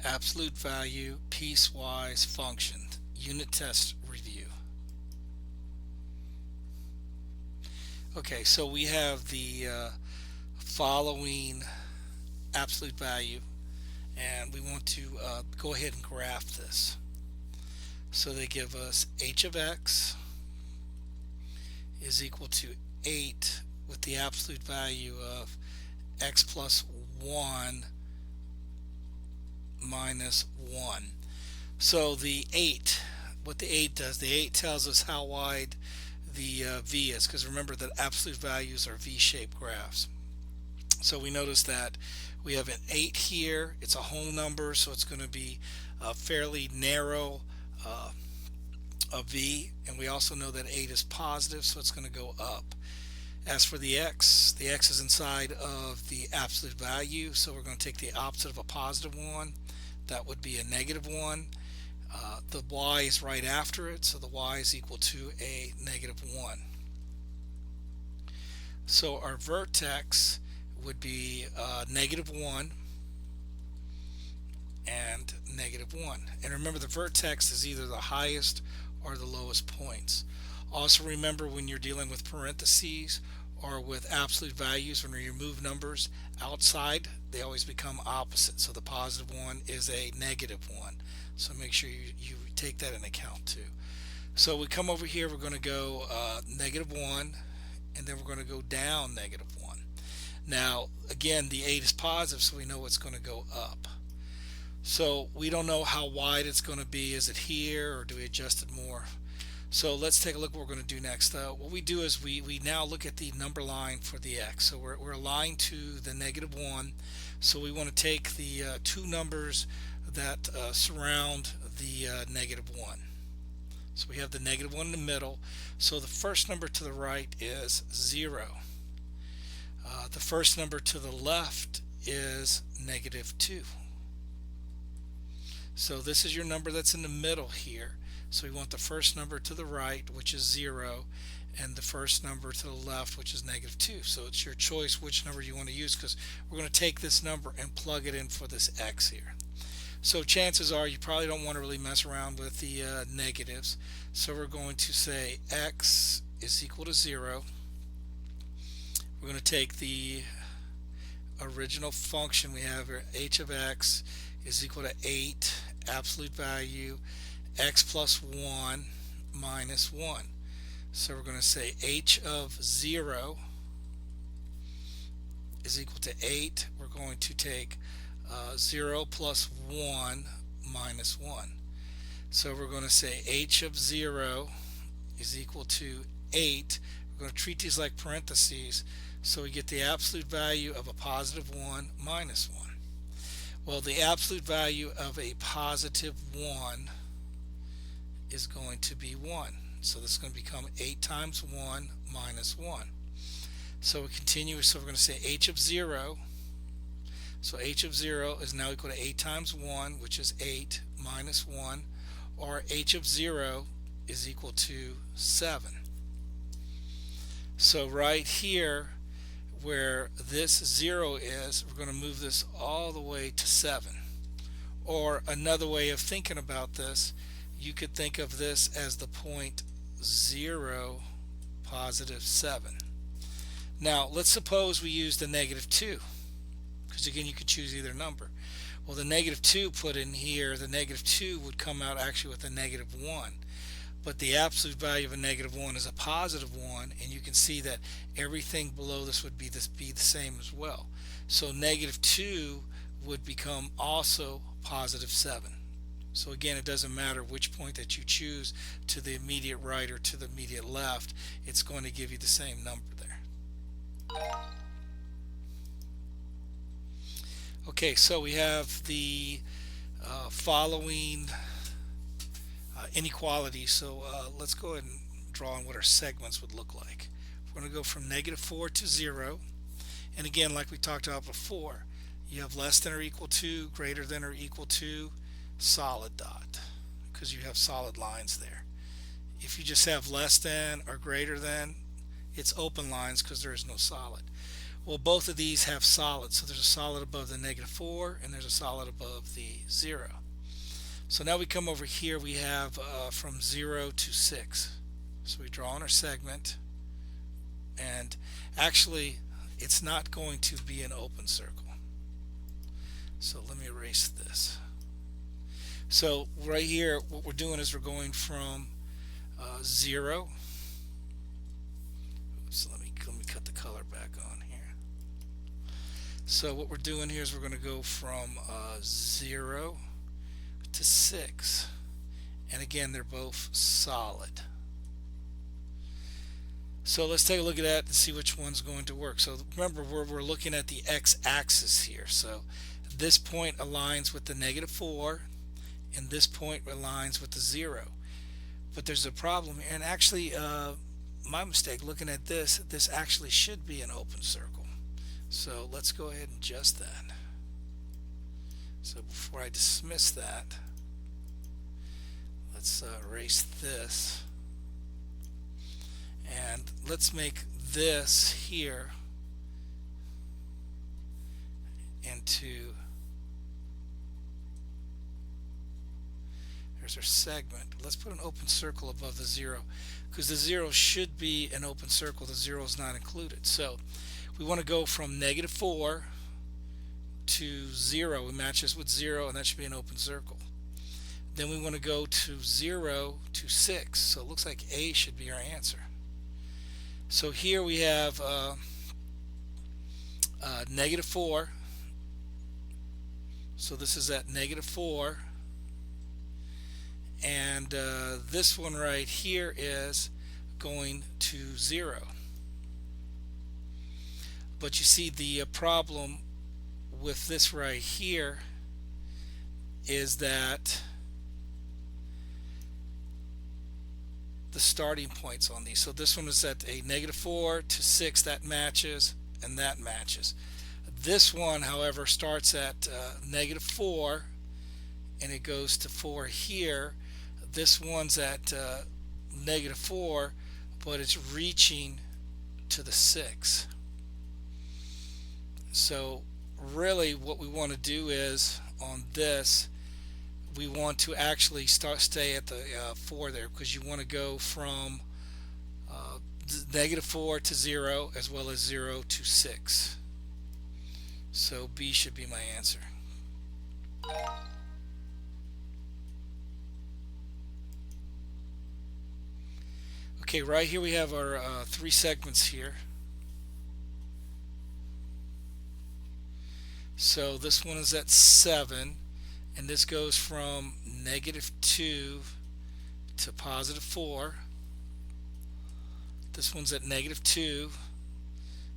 Absolute value, piecewise function, unit test review. Okay, so we have the following absolute value, and we want to go ahead and graph this. So they give us h of x is equal to 8 with the absolute value of x plus 1 minus 1. So the 8, what the 8 does, the 8 tells us how wide the V is, because remember that absolute values are V-shaped graphs. So we notice that we have an 8 here. It's a whole number, so it's going to be a fairly narrow a V, and we also know that 8 is positive, so it's going to go up. As for the x is inside of the absolute value, so we're going to take the opposite of a positive 1. That would be a negative 1. The y is right after it, so the y is equal to a negative 1. So our vertex would be negative 1 and negative 1. And remember, the vertex is either the highest or the lowest points. Also remember, when you're dealing with parentheses or with absolute values, when you move numbers outside, they always become opposite. So the positive 1 is a negative 1. So make sure you take that in account too. So we come over here, we're going to go negative 1, and then we're going to go down negative 1. Now again, the 8 is positive, so we know it's going to go up. So we don't know how wide it's going to be. Is it here, or do we adjust it more? So let's take a look what we're going to do next. What we do is we now look at the number line for the x. So we're aligned to the negative 1. So we want to take the two numbers that surround the negative 1. So we have the negative 1 in the middle. So the first number to the right is 0. The first number to the left is negative 2. So this is your number that's in the middle here. So we want the first number to the right, which is 0, and the first number to the left, which is negative 2. So it's your choice which number you want to use, because we're going to take this number and plug it in for this x here. So chances are you probably don't want to really mess around with the negatives. So we're going to say x is equal to 0. We're going to take the original function we have here, h of x is equal to 8, absolute value, x plus 1 minus 1. So we're going to say h of 0 is equal to 8. We're going to take 0 plus 1 minus 1. So we're going to say h of 0 is equal to 8. We're going to treat these like parentheses, so we get the absolute value of a positive 1 minus 1. Well, the absolute value of a positive 1 is going to be 1. So this is going to become 8 times 1 minus 1. So we continue, so we're going to say h of 0. So h of 0 is now equal to 8 times 1, which is 8 minus 1, or h of 0 is equal to 7. So right here, where this 0 is, we're going to move this all the way to 7. Or another way of thinking about this, you could think of this as the point 0, positive 7. Now let's suppose we use the negative 2, because again you could choose either number. Well, the negative 2 put in here, the negative 2 would come out actually with a negative 1. But the absolute value of a negative 1 is a positive 1, and you can see that everything below this would be the same as well. So negative 2 would become also positive 7. So again, it doesn't matter which point that you choose, to the immediate right or to the immediate left, it's going to give you the same number there. Okay, so we have the following inequality. So let's go ahead and draw on what our segments would look like. We're going to go from negative 4 to 0. And again, like we talked about before, you have less than or equal to, greater than or equal to, solid dot, because you have solid lines there. If you just have less than or greater than, it's open lines because there is no solid. Well, both of these have solids. So there's a solid above the -4 and there's a solid above the 0. So now we come over here, we have from 0 to 6. So we draw on our segment, and actually it's not going to be an open circle. So let me erase this. So right here what we're doing is we're going from 0. Oops, let me cut the color back on here. So what we're doing here is we're going to go from 0 to 6, and again they're both solid. So let's take a look at that and see which one's going to work. So remember, we're looking at the x-axis here. So this point aligns with the -4 and this point aligns with the 0. But there's a problem here, and actually my mistake looking at this actually should be an open circle. So let's go ahead and adjust that. So before I dismiss that, let's erase this, and let's make this here into, there's our segment. Let's put an open circle above the 0, because the 0 should be an open circle. The 0 is not included. So we want to go from -4 to 0. It matches with 0, and that should be an open circle. Then we want to go to 0 to 6. So it looks like A should be our answer. So here we have -4. So this is at -4. And this one right here is going to 0. But you see the problem with this right here is that the starting points on these. So this one is at a -4 to 6, that matches, and that matches. This one, however, starts at -4 and it goes to 4 here. This one's at -4, but it's reaching to the 6. So really what we want to do is on this, we want to actually stay at the 4 there, because you want to go from -4 to 0 as well as 0 to 6. So B should be my answer. Okay, right here we have our 3 segments here. So this one is at 7, and this goes from -2 to +4. This one's at -2,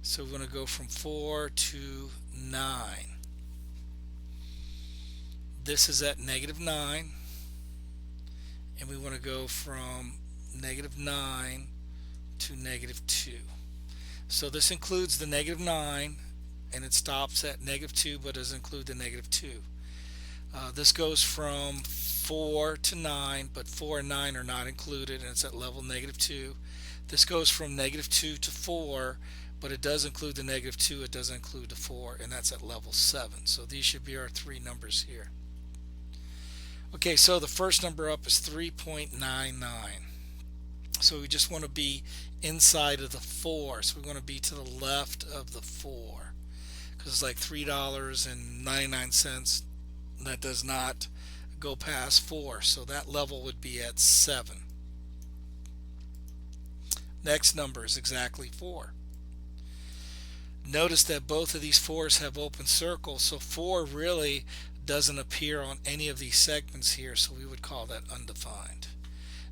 so we're going to go from 4 to 9. This is at -9, and we want to go from -9 to -2. So this includes the -9, and it stops at -2, but doesn't include the -2. This goes from 4 to 9, but 4 and 9 are not included, and it's at level -2. This goes from -2 to 4, but it does include the -2, it doesn't include the 4, and that's at level 7. So these should be our 3 numbers here. Okay, so the first number up is 3.99. So we just want to be inside of the 4. So we want to be to the left of the 4, because it's like $3.99. That does not go past 4. So that level would be at 7. Next number is exactly 4. Notice that both of these 4s have open circles, so 4 really doesn't appear on any of these segments here, so we would call that undefined.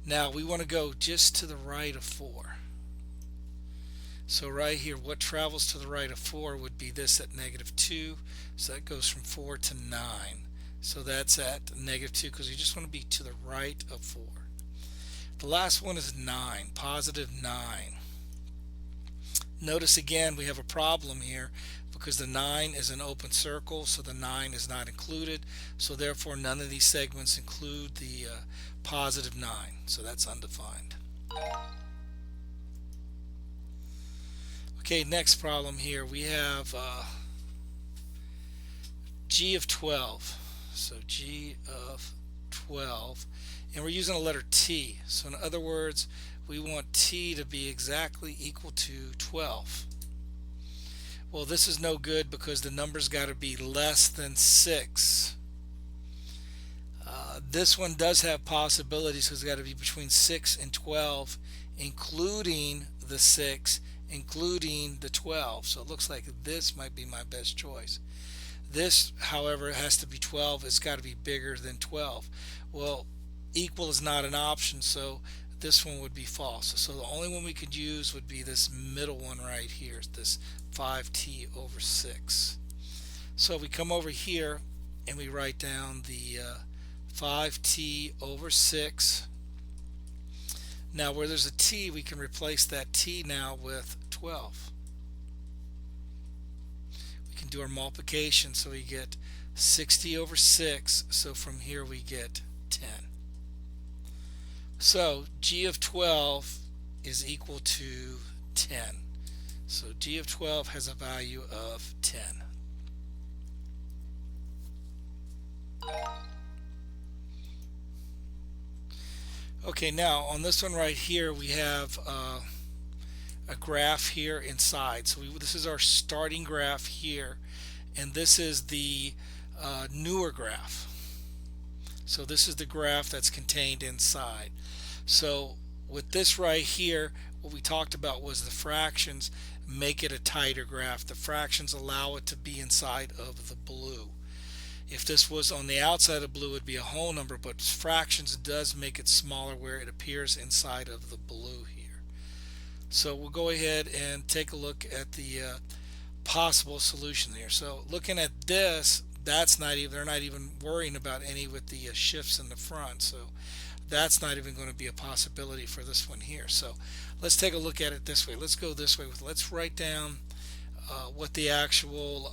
Now we want to go just to the right of 4. So right here, what travels to the right of 4 would be this at -2, so that goes from 4 to 9. So that's at -2, because you just want to be to the right of 4. The last one is 9, +9. Notice again we have a problem here, because the 9 is an open circle, so the 9 is not included, so therefore none of these segments include the +9, so that's undefined. Okay, next problem here. We have g of 12. So g of 12. And we're using a letter t. So in other words, we want t to be exactly equal to 12. Well, this is no good because the number's got to be less than 6. This one does have possibilities, so it's got to be between 6 and 12, including the 6, including the 12. So it looks like this might be my best choice. This, however, has to be 12. It's got to be bigger than 12. Well, equal is not an option, so this one would be false. So the only one we could use would be this middle one right here, this 5t over 6. So we come over here and we write down the 5t over 6. Now where there's a t, we can replace that t now with 12. We can do our multiplication, so we get 60 over 6. So from here we get 10. So g of 12 is equal to 10. So g of 12 has a value of 10. Okay, now on this one right here we have a graph here inside. So this is our starting graph here, and this is the newer graph. So this is the graph that's contained inside. So with this right here, what we talked about was the fractions make it a tighter graph. The fractions allow it to be inside of the blue. If this was on the outside of blue, it would be a whole number, but fractions does make it smaller where it appears inside of the blue here. So we'll go ahead and take a look at the possible solution here. So looking at this, that's not even, they're not even worrying about any with the shifts in the front. So that's not even going to be a possibility for this one here. So let's take a look at it this way. Let's go this way. Let's write down what the actual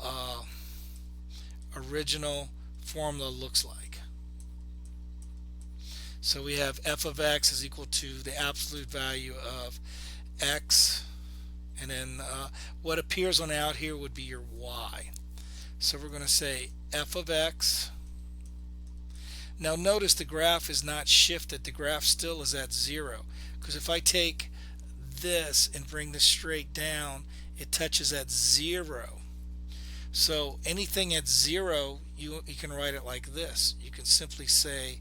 original formula looks like. So we have f of x is equal to the absolute value of x, and then what appears on out here would be your y. So we're going to say f of x. Now notice the graph is not shifted. The graph still is at 0, because if I take this and bring this straight down, it touches at 0. So anything at 0, you can write it like this. You can simply say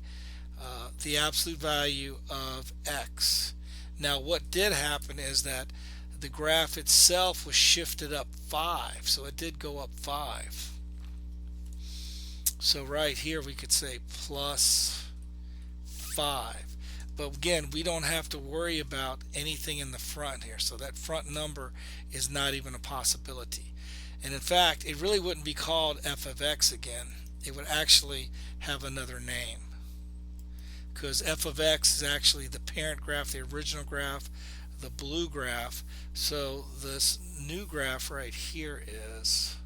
the absolute value of x. Now what did happen is that the graph itself was shifted up 5, so it did go up 5. So right here we could say plus 5. But again, we don't have to worry about anything in the front here. So that front number is not even a possibility. And in fact, it really wouldn't be called f of x again. It would actually have another name, because f of x is actually the parent graph, the original graph, the blue graph. So this new graph right here is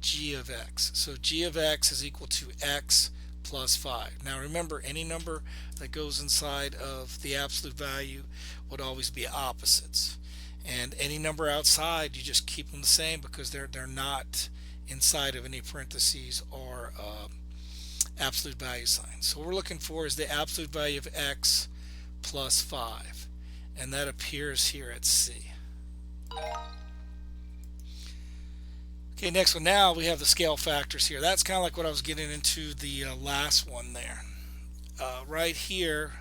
g of x. So g of x is equal to x plus 5. Now remember, any number that goes inside of the absolute value would always be opposites. And any number outside, you just keep them the same because they're not inside of any parentheses or absolute value signs. So what we're looking for is the absolute value of x plus 5, and that appears here at C. Okay, next one. Now we have the scale factors here. That's kind of like what I was getting into the last one there. Right here,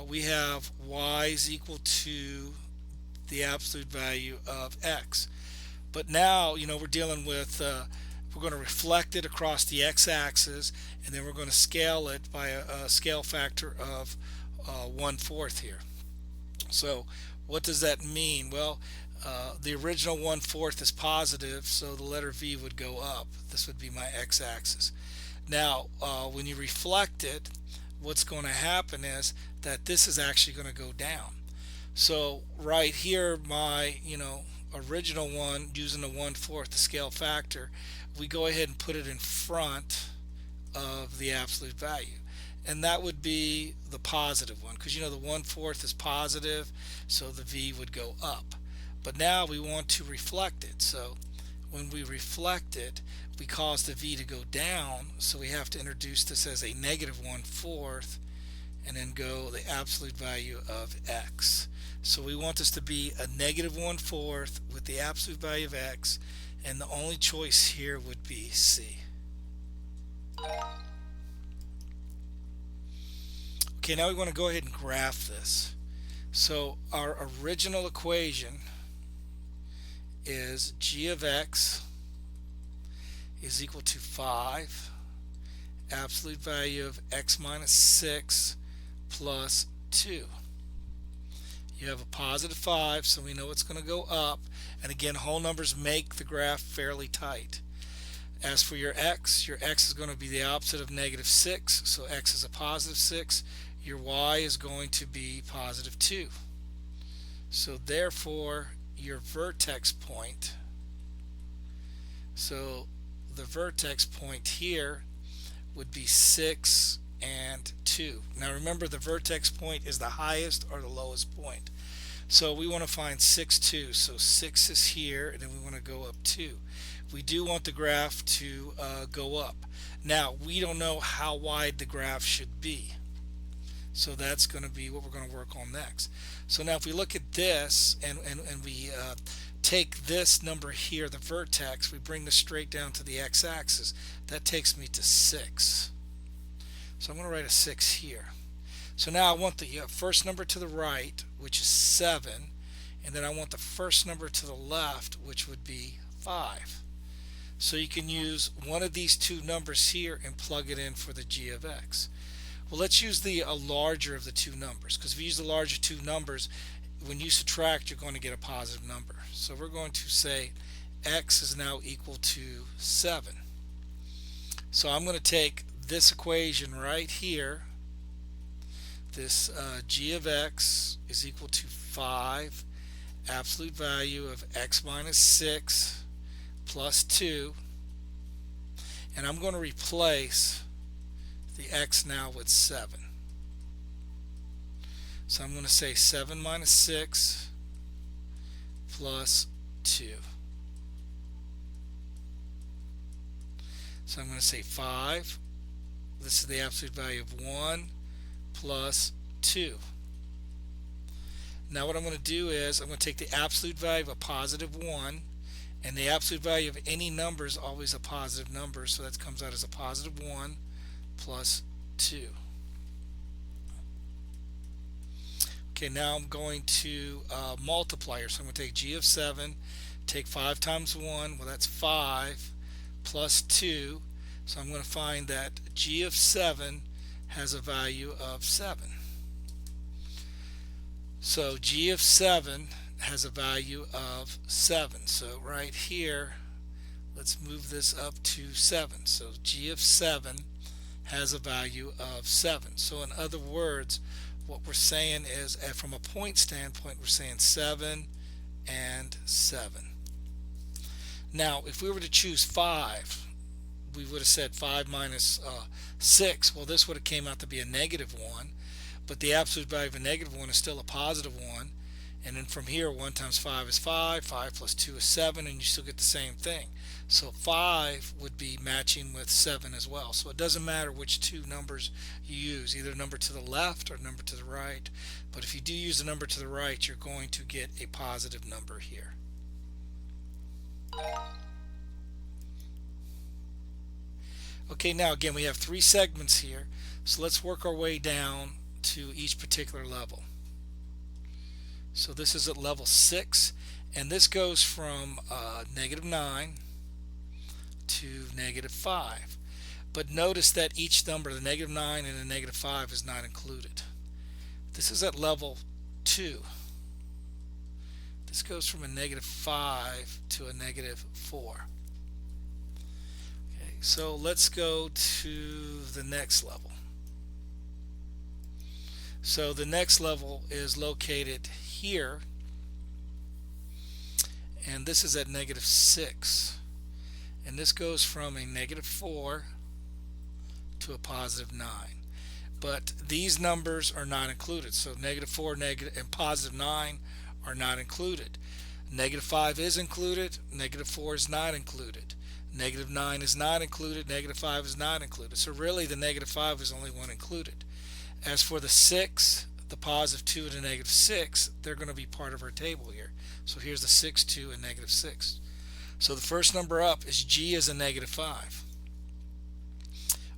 we have y is equal to the absolute value of x. But now, we're dealing with, we're going to reflect it across the x-axis, and then we're going to scale it by a scale factor of 1/4 here. So what does that mean? Well, the original 1/4 is positive, so the letter v would go up. This would be my x-axis. Now, when you reflect it, what's going to happen is that this is actually going to go down. So right here, my original one, using the 1/4, the scale factor, we go ahead and put it in front of the absolute value. and that would be the positive one, because you know the 1/4 is positive, so the v would go up. But now we want to reflect it, so when we reflect it, we cause the v to go down, so we have to introduce this as a negative 1/4 and then go the absolute value of x. So we want this to be a negative 1/4 with the absolute value of x, and the only choice here would be C. Okay, now we want to go ahead and graph this. So our original equation is g of x is equal to 5 absolute value of x minus 6 plus 2. You have a positive 5, so we know it's going to go up, and again, whole numbers make the graph fairly tight. As for your x is going to be the opposite of negative 6, so x is a positive 6. Your y is going to be positive 2. So therefore, your vertex point, so the vertex point here would be 6 and 2. Now remember, the vertex point is the highest or the lowest point. So we want to find 6, 2. So 6 is here, and then we want to go up 2. We do want the graph to go up. Now we don't know how wide the graph should be, so that's going to be what we're going to work on next. So now if we look at this and we take this number here, the vertex, we bring this straight down to the x-axis, that takes me to 6. So I'm going to write a 6 here. So now I want the first number to the right, which is 7, and then I want the first number to the left, which would be 5. So you can use one of these two numbers here and plug it in for the g of x. Well, let's use the larger of the two numbers, because if you use the larger two numbers, when you subtract, you're going to get a positive number. So we're going to say x is now equal to 7. So I'm going to take this equation right here, this g of x is equal to 5 absolute value of x minus 6 plus 2, and I'm going to replace the x now with 7. So I'm going to say 7 minus 6 plus 2. So I'm going to say 5. This is the absolute value of 1 plus 2. Now what I'm going to do is I'm going to take the absolute value of a positive 1, and the absolute value of any number is always a positive number, so that comes out as a positive 1 plus 2. Okay, now I'm going to multiply. So I'm going to take g of 7, take 5 times 1, well that's 5, plus 2. So I'm going to find that g of 7 has a value of 7. So g of 7 has a value of 7. So right here, let's move this up to 7. So g of 7 has a value of 7. So in other words, what we're saying is, from a point standpoint, we're saying 7 and 7. Now if we were to choose 5, we would have said 5 minus 6. Well, this would have came out to be a negative 1, but the absolute value of a negative 1 is still a positive 1, and then from here 1 times 5 is 5, 5 plus 2 is 7, and you still get the same thing. So 5 would be matching with 7 as well. So it doesn't matter which two numbers you use, either a number to the left or a number to the right, but if you do use a number to the right, you're going to get a positive number here. Okay, now again we have 3 segments here, so let's work our way down to each particular level. So this is at level 6, and this goes from negative 9 to negative 5. But notice that each number, the negative 9 and the negative 5, is not included. This is at level 2. This goes from a negative 5 to a negative 4. Okay, so let's go to the next level. So the next level is located here, and this is at negative 6, and this goes from a negative 4 to a positive 9. but these numbers are not included. So negative 4 negative and positive 9 are not included. Negative 5 is included, negative 4 is not included. Negative 9 is not included, negative 5 is not included. So really the negative 5 is only one included. As for the 6, the positive 2 and the negative 6, they're going to be part of our table here. So here's the 6, 2, and negative 6. So the first number up is G as a negative 5.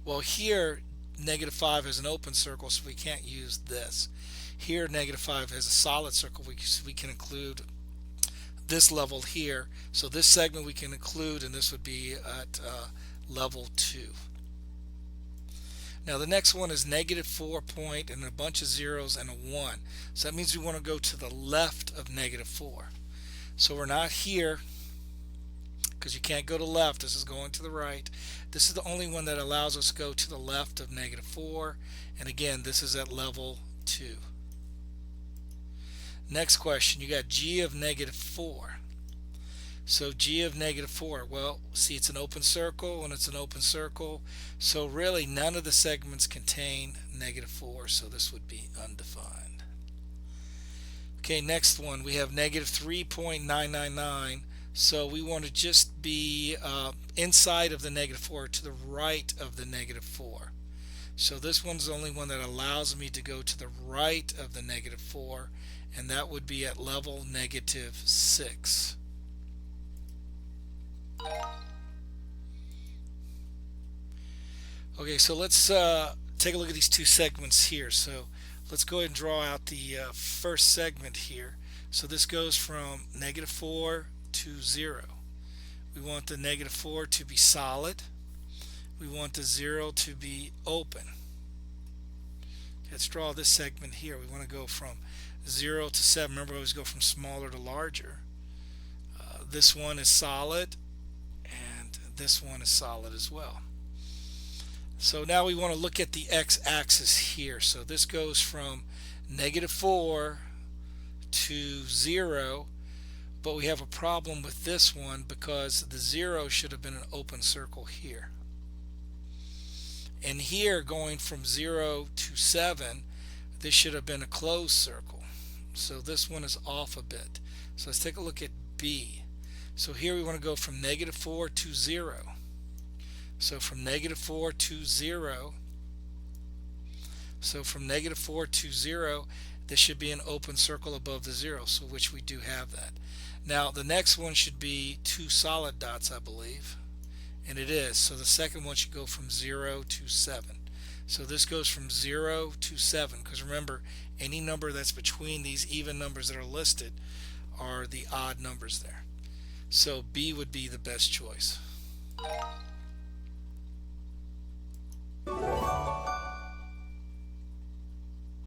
Well, here negative 5 is an open circle, so we can't use this. Here negative 5 has a solid circle, we can include this level here. So this segment we can include, and this would be at level 2. Now the next one is negative 4 point and a bunch of zeros and a 1. So that means we want to go to the left of negative 4. So we're not here, because you can't go to left. This is going to the right. This is the only one that allows us to go to the left of negative 4. And again, this is at level 2. Next question, you got G of negative 4. So G of negative 4, well, see, it's an open circle, and it's an open circle. So really none of the segments contain negative 4, so this would be undefined. Okay, next one, we have negative 3.999. So we want to just be inside of the negative 4, to the right of the negative 4. So this one's the only one that allows me to go to the right of the negative 4, and that would be at level negative 6. Okay, so let's take a look at these two segments here. So let's go ahead and draw out the first segment here. So this goes from negative 4 to 0. We want the negative 4 to be solid. We want the 0 to be open. Let's draw this segment here. We want to go from 0 to 7. Remember, we always go from smaller to larger. This one is solid, and this one is solid as well. So now we want to look at the x-axis here. So this goes from negative 4 to 0, but we have a problem with this one because the 0 should have been an open circle here. And here, going from 0 to 7, this should have been a closed circle. So this one is off a bit. So let's take a look at B. So here we want to go from negative 4 to 0. So from negative 4 to 0. So from negative 4 to 0, this should be an open circle above the 0, so which we do have that. Now the next one should be 2 solid dots, I believe. And it is. So the second one should go from 0 to 7. So this goes from 0 to 7, because remember, any number that's between these even numbers that are listed are the odd numbers there. So B would be the best choice.